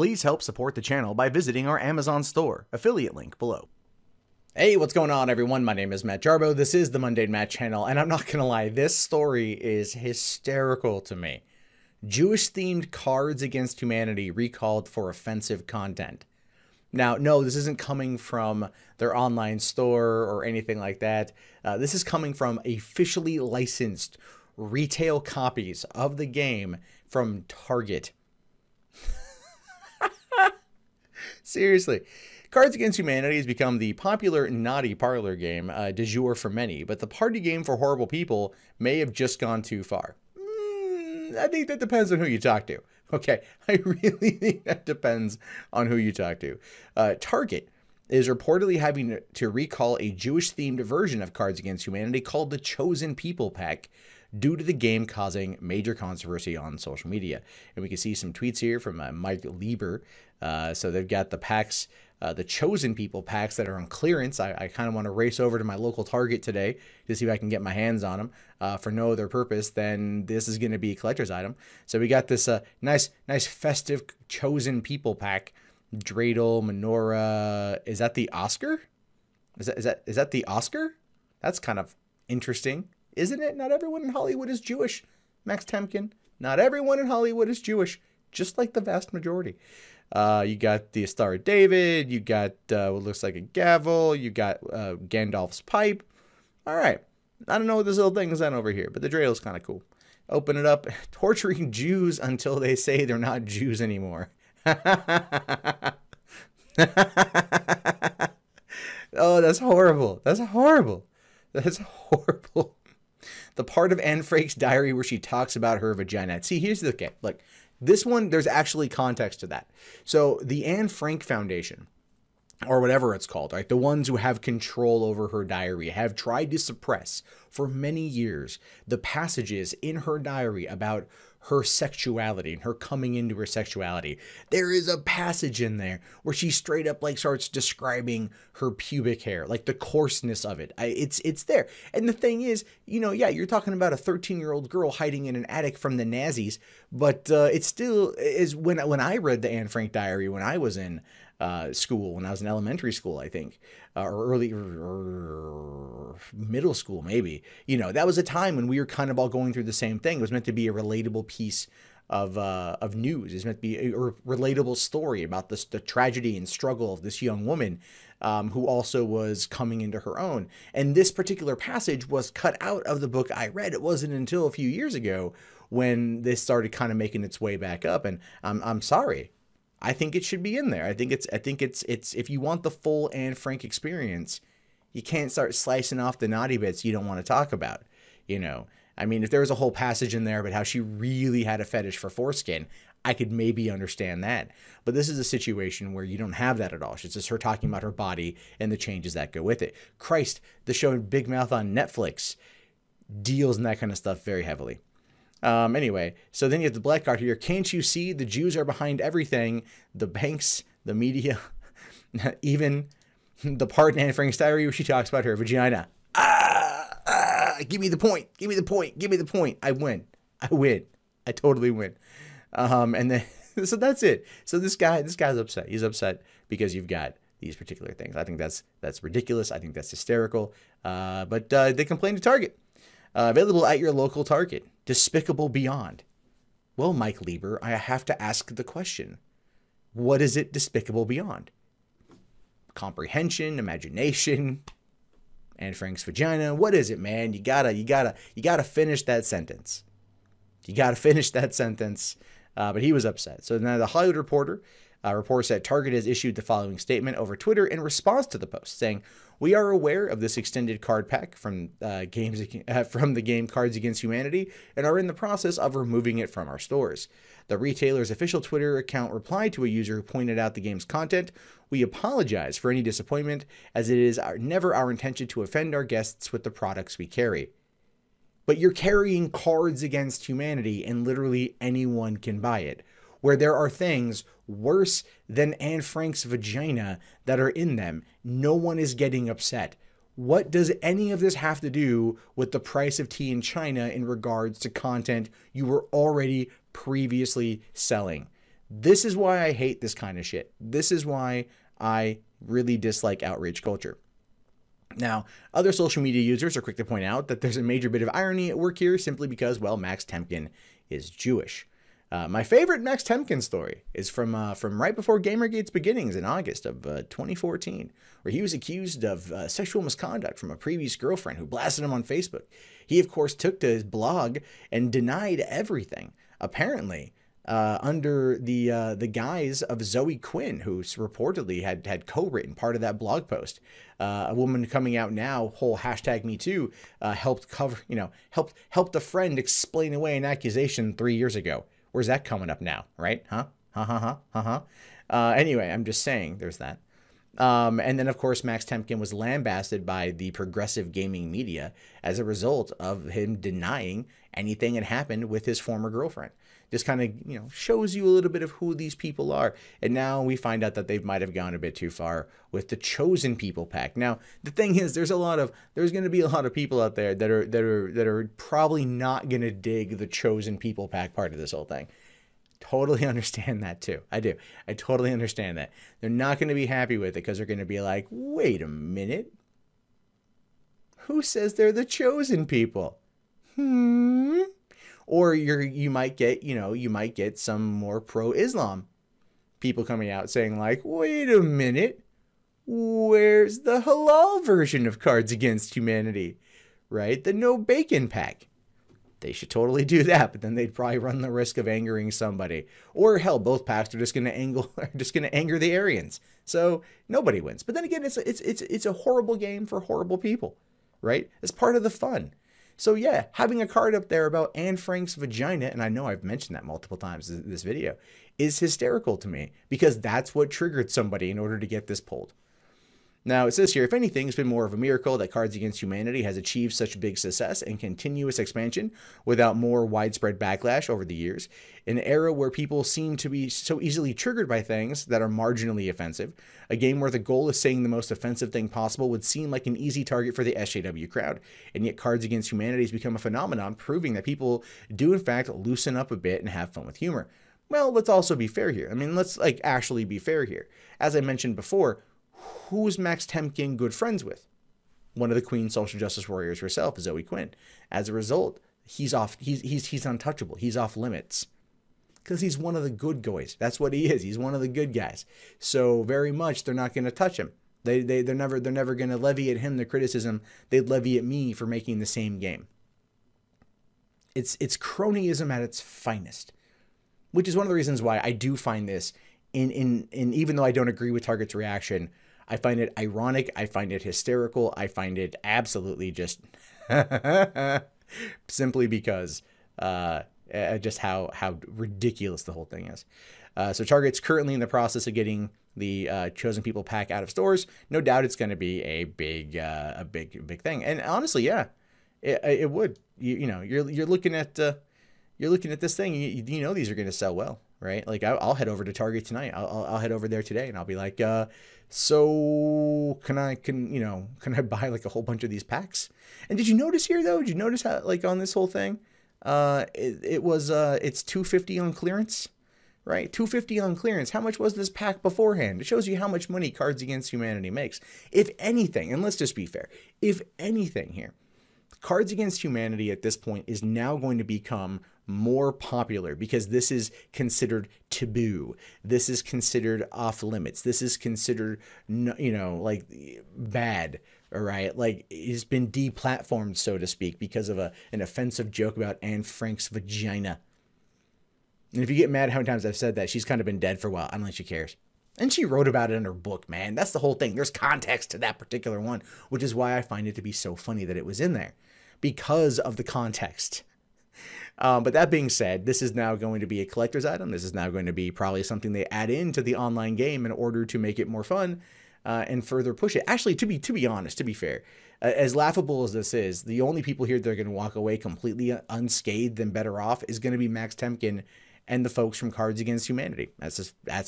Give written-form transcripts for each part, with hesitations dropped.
Please help support the channel by visiting our Amazon store, affiliate link below. Hey, what's going on everyone? My name is Matt Jarbo. This is the Mundane Matt channel, and I'm not gonna lie, this story is hysterical to me. Jewish-themed Cards Against Humanity recalled for offensive content. Now, no, this isn't coming from their online store or anything like that. This is coming from officially licensed retail copies of the game from Target. Seriously. Cards Against Humanity has become the popular naughty parlor game du jour for many, but the party game for horrible people may have just gone too far. I think that depends on who you talk to. Okay, I really think that depends on who you talk to. Target is reportedly having to recall a Jewish-themed version of Cards Against Humanity called the Chosen People Pack due to the game causing major controversy on social media. And we can see some tweets here from Mike Lieber. So they've got the packs, the Chosen People packs that are on clearance. I kind of want to race over to my local Target today to see if I can get my hands on them for no other purpose than this is going to be a collector's item. So we got this nice festive Chosen People pack. Dreidel, menorah. Is that the Oscar? Is that the Oscar? That's kind of interesting, isn't it? Not everyone in Hollywood is Jewish. Max Temkin. Not everyone in Hollywood is Jewish, just like the vast majority. You got the Star of David. You got what looks like a gavel. You got Gandalf's pipe. All right. I don't know what this little thing is on over here, but the Dreidel is kind of cool. Open it up. Torturing Jews until they say they're not Jews anymore. Oh, that's horrible. That's horrible. That's horrible. The part of Anne Frank's diary where she talks about her vagina. See, here's the okay, look. This one, there's actually context to that. So the Anne Frank Foundation, or whatever it's called, right? The ones who have control over her diary have tried to suppress for many years the passages in her diary about her sexuality and her coming into her sexuality. There is a passage in there where she straight up like starts describing her pubic hair, like the coarseness of it. It's there. And the thing is, you know, yeah, you're talking about a 13-year-old girl hiding in an attic from the Nazis, but it still is. When I read the Anne Frank diary when I was in school, when I was in elementary school, I think, or early or middle school, maybe, you know, that was a time when we were kind of all going through the same thing. It was meant to be a relatable piece of news. It's meant to be a relatable story about the tragedy and struggle of this young woman who also was coming into her own. And this particular passage was cut out of the book I read. It wasn't until a few years ago when this started kind of making its way back up. And I'm sorry. I think it should be in there. I think it's if you want the full Anne Frank experience, you can't start slicing off the naughty bits you don't want to talk about. You know, I mean, if there was a whole passage in there about how she really had a fetish for foreskin, I could maybe understand that. But this is a situation where you don't have that at all. It's just her talking about her body and the changes that go with it. Christ, the show Big Mouth on Netflix deals in that kind of stuff very heavily. Anyway, so then you have the black card here. Can't you see the Jews are behind everything? The banks, the media, even the part in Anne Frank's diary where she talks about her vagina. Give me the point. Give me the point. Give me the point. I win. I win. I totally win. And then, so that's it. So this guy's upset. He's upset because you've got these particular things. I think that's ridiculous. I think that's hysterical. But they complain to Target. Available at your local Target. Despicable beyond. Well, Mike Lieber, I have to ask the question. What is it despicable beyond? Comprehension, imagination, Anne Frank's vagina. What is it, man? You gotta finish that sentence. You gotta finish that sentence. But he was upset. So now the Hollywood Reporter reports that Target has issued the following statement over Twitter in response to the post, saying, "We are aware of this extended card pack from the game Cards Against Humanity and are in the process of removing it from our stores." The retailer's official Twitter account replied to a user who pointed out the game's content. "We apologize for any disappointment, as it is never our intention to offend our guests with the products we carry." But you're carrying Cards Against Humanity and literally anyone can buy it, where there are things worse than Anne Frank's vagina that are in them. No one is getting upset. What does any of this have to do with the price of tea in China in regards to content you were already previously selling? This is why I hate this kind of shit. This is why I really dislike outrage culture. Now, other social media users are quick to point out that there's a major bit of irony at work here simply because, well, Max Temkin is Jewish. My favorite Max Temkin story is from right before Gamergate's beginnings in August of 2014, where he was accused of sexual misconduct from a previous girlfriend who blasted him on Facebook. He, of course, took to his blog and denied everything, apparently under the guise of Zoe Quinn, who reportedly had co-written part of that blog post. A woman coming out now, whole #MeToo, helped cover, helped a friend explain away an accusation 3 years ago. Where's that coming up now, right? Anyway, I'm just saying there's that. And then, of course, Max Temkin was lambasted by the progressive gaming media as a result of him denying anything had happened with his former girlfriend. Just kind of, shows you a little bit of who these people are. And now we find out that they might have gone a bit too far with the Chosen People pack. Now, the thing is, there's going to be a lot of people out there that are probably not going to dig the Chosen People pack part of this whole thing. Totally understand that too. I do. I totally understand that. They're not going to be happy with it because they're going to be like, wait a minute. Who says they're the chosen people? Or you might get some more pro-Islam people coming out saying like, wait a minute. Where's the halal version of Cards Against Humanity? Right? The no bacon pack. They should totally do that, but then they'd probably run the risk of angering somebody. Or hell, both packs are just going to anger the Aryans. So nobody wins. But then again, it's a horrible game for horrible people, right? It's part of the fun. So yeah, having a card up there about Anne Frank's vagina, and I know I've mentioned that multiple times in this video, is hysterical to me because that's what triggered somebody in order to get this pulled. Now, it says here, if anything, it's been more of a miracle that Cards Against Humanity has achieved such big success and continuous expansion without more widespread backlash over the years. In an era where people seem to be so easily triggered by things that are marginally offensive, a game where the goal is saying the most offensive thing possible would seem like an easy target for the SJW crowd. And yet Cards Against Humanity has become a phenomenon, proving that people do in fact loosen up a bit and have fun with humor. Well, let's also be fair here. I mean, let's actually be fair here. As I mentioned before, who's Max Temkin good friends with? One of the Queen's social justice warriors herself, Zoe Quinn. As a result, he's untouchable. He's off limits. Because he's one of the good guys. That's what he is. He's one of the good guys. So very much they're not going to touch him. They're never going to levy at him the criticism they'd levy at me for making the same game. It's cronyism at its finest. Which is one of the reasons why I do find this in even though I don't agree with Target's reaction, I find it ironic, I find it hysterical, I find it absolutely just simply because just how ridiculous the whole thing is. So Target's currently in the process of getting the Chosen People pack out of stores. No doubt it's going to be a big thing. And honestly, yeah, it would. You're looking at this thing. You know these are going to sell well. Right? Like I'll head over to Target tonight. I'll head over there today and I'll be like, so can I buy like a whole bunch of these packs? And did you notice here though? Did you notice how like on this whole thing, it's $250 on clearance, right? $250 on clearance. How much was this pack beforehand? It shows you how much money Cards Against Humanity makes. If anything, and let's just be fair, if anything here, Cards Against Humanity at this point is now going to become more popular because this is considered taboo. This is considered off limits. This is considered, like bad. All right. Like it's been deplatformed, so to speak, because of an offensive joke about Anne Frank's vagina. And if you get mad how many times I've said that, she's kind of been dead for a while. I don't think she cares. And she wrote about it in her book, man. That's the whole thing. There's context to that particular one, which is why I find it to be so funny that it was in there because of the context. But that being said, this is now going to be a collector's item. This is now going to be probably something they add into the online game in order to make it more fun and further push it. Actually, to be honest, to be fair, as laughable as this is, the only people here that are going to walk away completely unscathed and better off is going to be Max Temkin and the folks from Cards Against Humanity. That's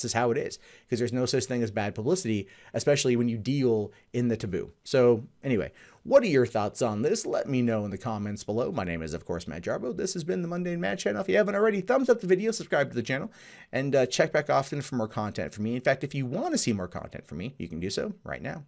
just how it is, because there's no such thing as bad publicity, especially when you deal in the taboo. So anyway, what are your thoughts on this? Let me know in the comments below. My name is, of course, Matt Jarbo. This has been the Mundane Matt channel. If you haven't already, thumbs up the video, subscribe to the channel, and check back often for more content from me. In fact, if you want to see more content from me, you can do so right now.